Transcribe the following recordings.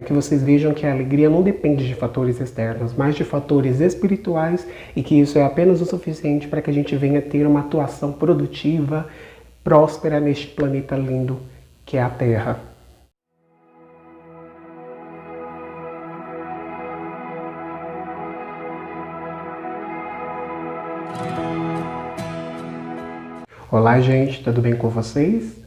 que vocês vejam que a alegria não depende de fatores externos, mas de fatores espirituais, e que isso é apenas o suficiente para que a gente venha ter uma atuação produtiva, próspera neste planeta lindo que é a Terra. Olá gente, tudo bem com vocês?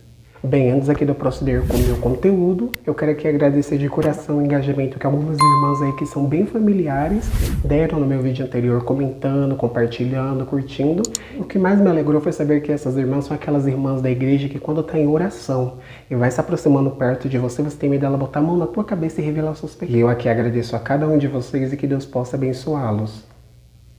Bem, antes aqui de eu proceder com o meu conteúdo, eu quero aqui agradecer de coração o engajamento que algumas irmãs aí que são bem familiares deram no meu vídeo anterior, comentando, compartilhando, curtindo. O que mais me alegrou foi saber que essas irmãs são aquelas irmãs da igreja que quando está em oração e vai se aproximando perto de você, você tem medo dela botar a mão na tua cabeça e revelar os seus pecados. E eu aqui agradeço a cada um de vocês e que Deus possa abençoá-los.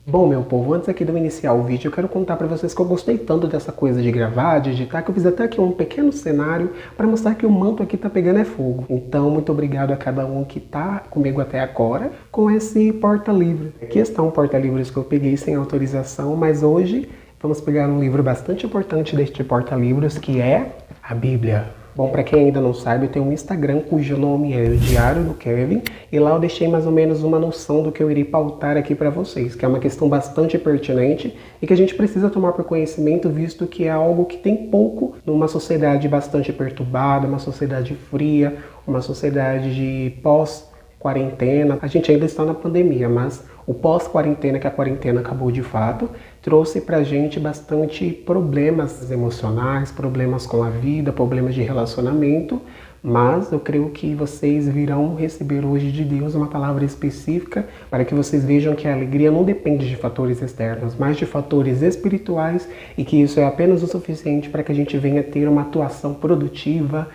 Bom, meu povo, antes aqui de eu iniciar o vídeo, eu quero contar para vocês que eu gostei tanto dessa coisa de gravar, de editar, que eu fiz até aqui um pequeno cenário para mostrar que o manto aqui tá pegando é fogo. Então, muito obrigado a cada um que tá comigo até agora com esse porta-livro. Aqui está um porta-livros que eu peguei sem autorização, mas hoje vamos pegar um livro bastante importante deste porta-livros, que é a Bíblia. Bom, para quem ainda não sabe, eu tenho um Instagram cujo nome é o Diário do Kevin, e lá eu deixei mais ou menos uma noção do que eu irei pautar aqui para vocês, que é uma questão bastante pertinente e que a gente precisa tomar por conhecimento, visto que é algo que tem pouco numa sociedade bastante perturbada, uma sociedade fria, uma sociedade de pós-quarentena. A gente ainda está na pandemia, mas o pós-quarentena, que a quarentena acabou de fato, trouxe pra gente bastante problemas emocionais, problemas com a vida, problemas de relacionamento, mas eu creio que vocês virão receber hoje de Deus uma palavra específica para que vocês vejam que a alegria não depende de fatores externos, mas de fatores espirituais, e que isso é apenas o suficiente para que a gente venha ter uma atuação produtiva,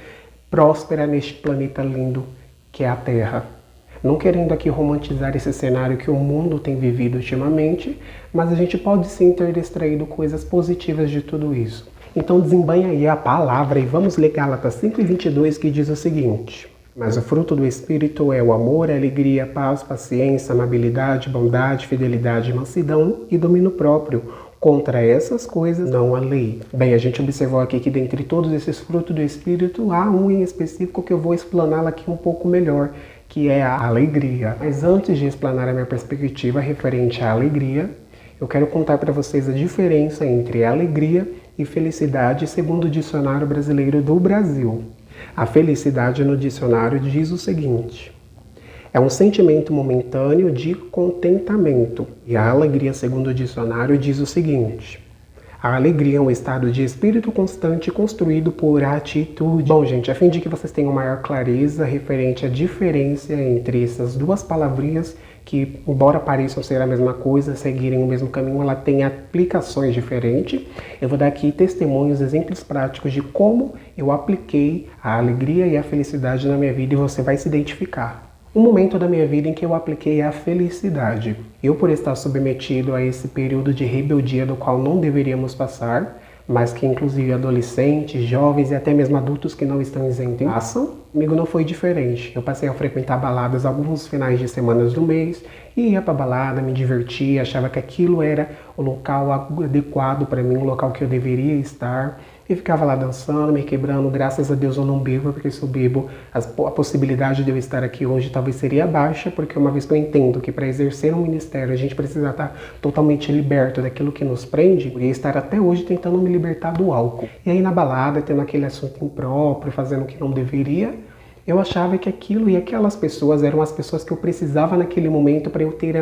próspera neste planeta lindo que é a Terra. Não querendo aqui romantizar esse cenário que o mundo tem vivido ultimamente, mas a gente pode sim ter extraído coisas positivas de tudo isso. Então desembanha aí a palavra e vamos ler Gálatas 5:22, que diz o seguinte: mas o fruto do Espírito é o amor, a alegria, a paz, paciência, amabilidade, bondade, fidelidade, mansidão e domínio próprio. Contra essas coisas não há lei. Bem, a gente observou aqui que dentre todos esses frutos do Espírito, há um em específico que eu vou explaná-lo aqui um pouco melhor, que é a alegria. Mas antes de explanar a minha perspectiva referente à alegria, eu quero contar para vocês a diferença entre alegria e felicidade segundo o Dicionário Brasileiro do Brasil. A felicidade no dicionário diz o seguinte: é um sentimento momentâneo de contentamento. E a alegria, segundo o dicionário, diz o seguinte: a alegria é um estado de espírito constante construído por atitude. Bom, gente, a fim de que vocês tenham maior clareza referente à diferença entre essas duas palavrinhas, que, embora pareçam ser a mesma coisa, seguirem o mesmo caminho, ela tem aplicações diferentes. Eu vou dar aqui testemunhos, exemplos práticos de como eu apliquei a alegria e a felicidade na minha vida, e você vai se identificar. Um momento da minha vida em que eu apliquei a felicidade. Eu, por estar submetido a esse período de rebeldia do qual não deveríamos passar, mas que inclusive adolescentes, jovens e até mesmo adultos que não estão isentos passam, comigo não foi diferente. Eu passei a frequentar baladas alguns finais de semana do mês, e ia pra balada, me divertia, achava que aquilo era o local adequado para mim, o local que eu deveria estar. E ficava lá dançando, me quebrando. Graças a Deus eu não bebo, porque se eu bebo, a possibilidade de eu estar aqui hoje talvez seria baixa, porque uma vez que eu entendo que para exercer um ministério a gente precisa estar totalmente liberto daquilo que nos prende, eu ia estar até hoje tentando me libertar do álcool. E aí na balada, tendo aquele assunto impróprio, fazendo o que não deveria, eu achava que aquilo e aquelas pessoas eram as pessoas que eu precisava naquele momento para eu ter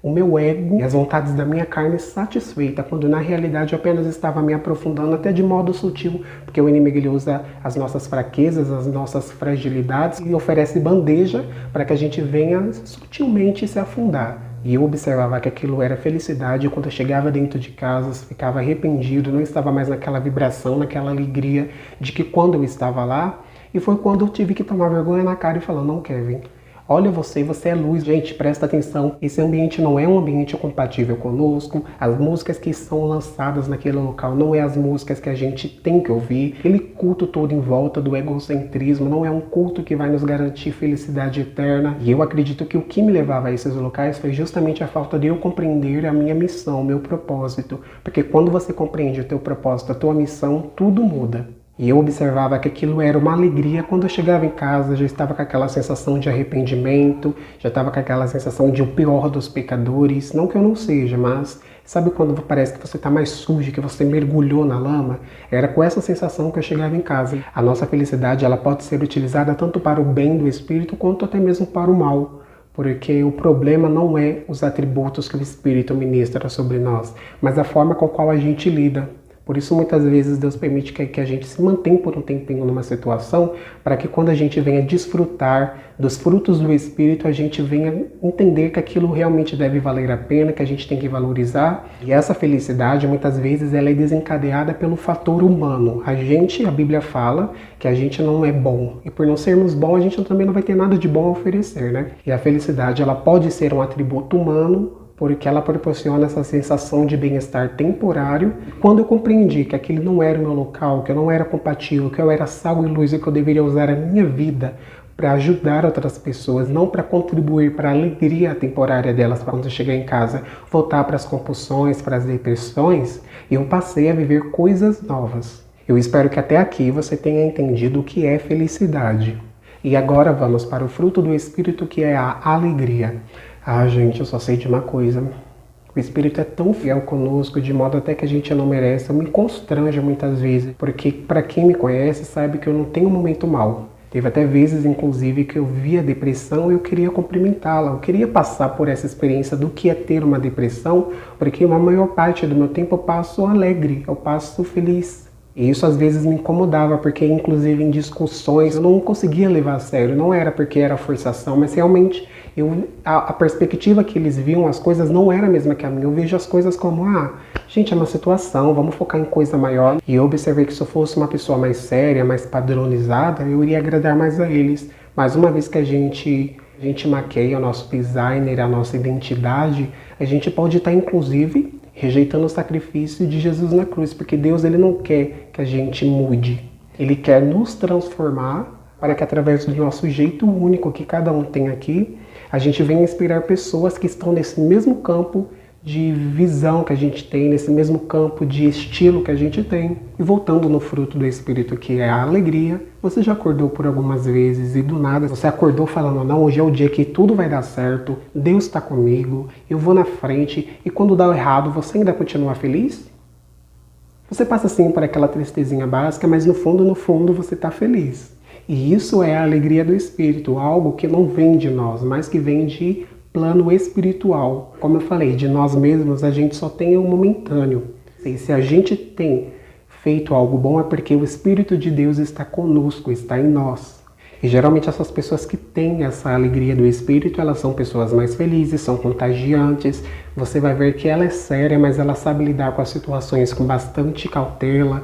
o meu ego e as vontades da minha carne satisfeita, quando na realidade eu apenas estava me aprofundando até de modo sutil, porque o inimigo ele usa as nossas fraquezas, as nossas fragilidades e oferece bandeja para que a gente venha sutilmente se afundar. E eu observava que aquilo era felicidade, e quando eu chegava dentro de casa, ficava arrependido, não estava mais naquela vibração, naquela alegria de que quando eu estava lá. E foi quando eu tive que tomar vergonha na cara e falar: não, Kevin, olha você é luz. Gente, presta atenção, esse ambiente não é um ambiente compatível conosco, as músicas que são lançadas naquele local não é as músicas que a gente tem que ouvir, aquele culto todo em volta do egocentrismo não é um culto que vai nos garantir felicidade eterna. E eu acredito que o que me levava a esses locais foi justamente a falta de eu compreender a minha missão, o meu propósito, porque quando você compreende o teu propósito, a tua missão, tudo muda. E eu observava que aquilo era uma alegria. Quando eu chegava em casa, já estava com aquela sensação de arrependimento, já estava com aquela sensação de o pior dos pecadores. Não que eu não seja, mas sabe quando parece que você está mais sujo, que você mergulhou na lama? Era com essa sensação que eu chegava em casa. A nossa felicidade, ela pode ser utilizada tanto para o bem do espírito, quanto até mesmo para o mal. Porque o problema não é os atributos que o Espírito ministra sobre nós, mas a forma com a qual a gente lida. Por isso, muitas vezes, Deus permite que a gente se mantenha por um tempinho numa situação, para que quando a gente venha desfrutar dos frutos do Espírito, a gente venha entender que aquilo realmente deve valer a pena, que a gente tem que valorizar. E essa felicidade, muitas vezes, ela é desencadeada pelo fator humano. A Bíblia fala que a gente não é bom. E por não sermos bons, a gente também não vai ter nada de bom a oferecer, né? E a felicidade, ela pode ser um atributo humano, porque ela proporciona essa sensação de bem-estar temporário. Quando eu compreendi que aquele não era o meu local, que eu não era compatível, que eu era sal e luz e que eu deveria usar a minha vida para ajudar outras pessoas, não para contribuir para a alegria temporária delas, para quando eu chegar em casa voltar para as compulsões, para as depressões, eu passei a viver coisas novas. Eu espero que até aqui você tenha entendido o que é felicidade. E agora vamos para o fruto do Espírito, que é a alegria. Ah, gente, eu só sei de uma coisa. O Espírito é tão fiel conosco, de modo até que a gente não merece. Eu me constranjo muitas vezes, porque para quem me conhece sabe que eu não tenho um momento mau. Teve até vezes, inclusive, que eu via depressão e eu queria cumprimentá-la. Eu queria passar por essa experiência do que é ter uma depressão, porque a maior parte do meu tempo eu passo alegre, eu passo feliz. E isso às vezes me incomodava, porque inclusive em discussões eu não conseguia levar a sério. Não era porque era forçação, mas realmente a perspectiva que eles viam as coisas não era a mesma que a minha. Eu vejo as coisas como, gente, é uma situação, vamos focar em coisa maior. E eu observei que se eu fosse uma pessoa mais séria, mais padronizada, eu iria agradar mais a eles. Mas uma vez que a gente maqueia o nosso designer, a nossa identidade, a gente pode estar inclusive rejeitando o sacrifício de Jesus na cruz, porque Deus, ele não quer que a gente mude. Ele quer nos transformar para que através do nosso jeito único que cada um tem aqui, a gente venha inspirar pessoas que estão nesse mesmo campo de visão que a gente tem, nesse mesmo campo de estilo que a gente tem. E voltando no fruto do Espírito, que é a alegria, você já acordou por algumas vezes e do nada você acordou falando, não, hoje é o dia que tudo vai dar certo, Deus está comigo, eu vou na frente, e quando dá errado, você ainda continua feliz? Você passa assim por aquela tristezinha básica, mas no fundo você está feliz. E isso é a alegria do Espírito, algo que não vem de nós, mas que vem de plano espiritual. Como eu falei, de nós mesmos a gente só tem um momentâneo. E se a gente tem feito algo bom é porque o Espírito de Deus está conosco, está em nós. E geralmente essas pessoas que têm essa alegria do Espírito, elas são pessoas mais felizes, são contagiantes. Você vai ver que ela é séria, mas ela sabe lidar com as situações com bastante cautela,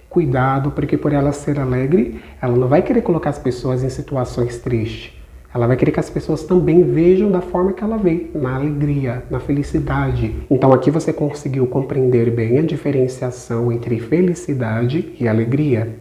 cuidado, porque por ela ser alegre, ela não vai querer colocar as pessoas em situações tristes. Ela vai querer que as pessoas também vejam da forma que ela vê, na alegria, na felicidade. Então aqui você conseguiu compreender bem a diferenciação entre felicidade e alegria.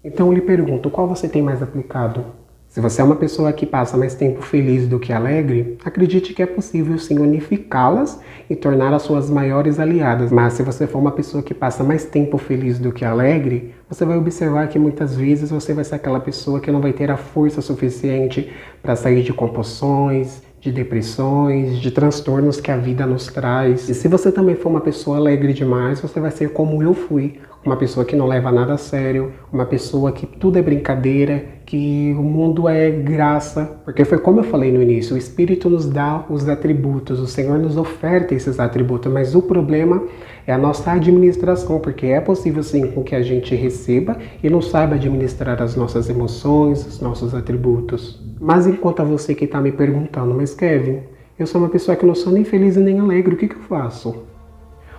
Então eu lhe pergunto, qual você tem mais aplicado? Se você é uma pessoa que passa mais tempo feliz do que alegre, acredite que é possível sim unificá-las e tornar as suas maiores aliadas. Mas se você for uma pessoa que passa mais tempo feliz do que alegre, você vai observar que muitas vezes você vai ser aquela pessoa que não vai ter a força suficiente para sair de compulsões, de depressões, de transtornos que a vida nos traz. E se você também for uma pessoa alegre demais, você vai ser como eu fui. Uma pessoa que não leva nada a sério, uma pessoa que tudo é brincadeira, que o mundo é graça. Porque foi como eu falei no início, o Espírito nos dá os atributos, o Senhor nos oferta esses atributos, mas o problema é a nossa administração, porque é possível sim com que a gente receba e não saiba administrar as nossas emoções, os nossos atributos. Mas enquanto a você que está me perguntando, mas Kevin, eu sou uma pessoa que não sou nem feliz e nem alegre, o que eu faço?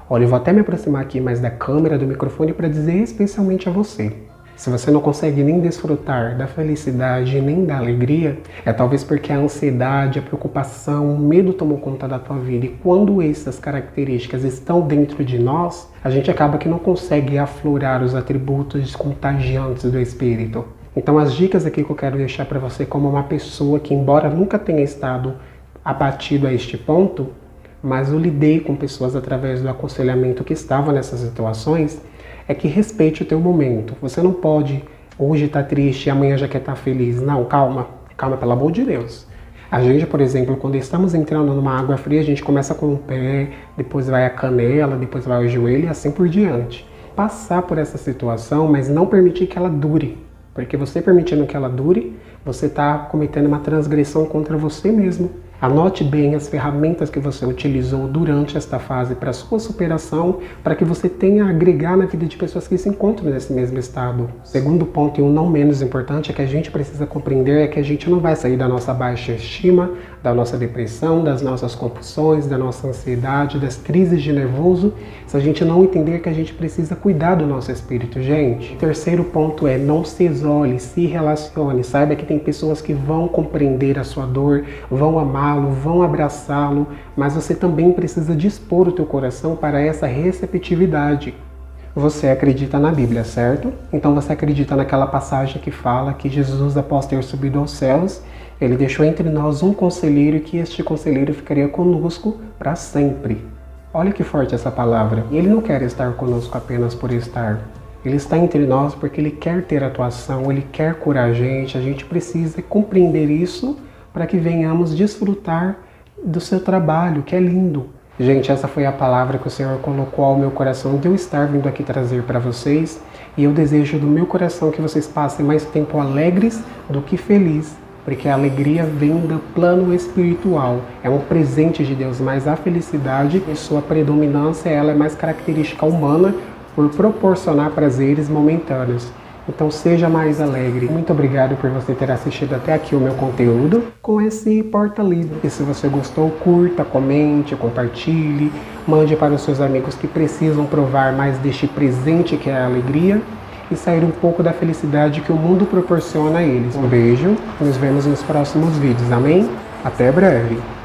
Olha, eu vou até me aproximar aqui mais da câmera, do microfone, para dizer especialmente a você. Se você não consegue nem desfrutar da felicidade nem da alegria, é talvez porque a ansiedade, a preocupação, o medo tomou conta da tua vida. E quando essas características estão dentro de nós, a gente acaba que não consegue aflorar os atributos contagiantes do Espírito. Então as dicas aqui que eu quero deixar para você como uma pessoa que, embora nunca tenha estado abatido a este ponto, mas eu lidei com pessoas através do aconselhamento que estavam nessas situações, é que respeite o teu momento. Você não pode hoje estar triste e amanhã já quer estar feliz. Não, calma, calma, pelo amor de Deus. A gente, por exemplo, quando estamos entrando numa água fria, a gente começa com o pé, depois vai a canela, depois vai o joelho e assim por diante. Passar por essa situação, mas não permitir que ela dure. Porque você permitindo que ela dure, você está cometendo uma transgressão contra você mesmo. Anote bem as ferramentas que você utilizou durante esta fase para sua superação, para que você tenha a agregar na vida de pessoas que se encontram nesse mesmo estado. Segundo ponto, e um não menos importante, é que a gente precisa compreender é que a gente não vai sair da nossa baixa estima, da nossa depressão, das nossas compulsões, da nossa ansiedade, das crises de nervoso, se a gente não entender que a gente precisa cuidar do nosso espírito, gente. O terceiro ponto é não se isole, se relacione. Saiba que tem pessoas que vão compreender a sua dor, vão amá-lo, vão abraçá-lo, mas você também precisa dispor o teu coração para essa receptividade. Você acredita na Bíblia, certo? Então você acredita naquela passagem que fala que Jesus, após ter subido aos céus, ele deixou entre nós um conselheiro e que este conselheiro ficaria conosco para sempre. Olha que forte essa palavra. E ele não quer estar conosco apenas por estar. Ele está entre nós porque ele quer ter atuação, ele quer curar a gente precisa compreender isso para que venhamos desfrutar do seu trabalho, que é lindo. Gente, essa foi a palavra que o Senhor colocou ao meu coração de eu estar vindo aqui trazer para vocês. E eu desejo do meu coração que vocês passem mais tempo alegres do que felizes, porque a alegria vem do plano espiritual. É um presente de Deus, mas a felicidade, em sua predominância, ela é mais característica humana por proporcionar prazeres momentâneos. Então seja mais alegre. Muito obrigado por você ter assistido até aqui o meu conteúdo com esse porta-livro. E se você gostou, curta, comente, compartilhe, mande para os seus amigos que precisam provar mais deste presente que é a alegria e sair um pouco da felicidade que o mundo proporciona a eles. Um beijo, nos vemos nos próximos vídeos, amém? Até breve!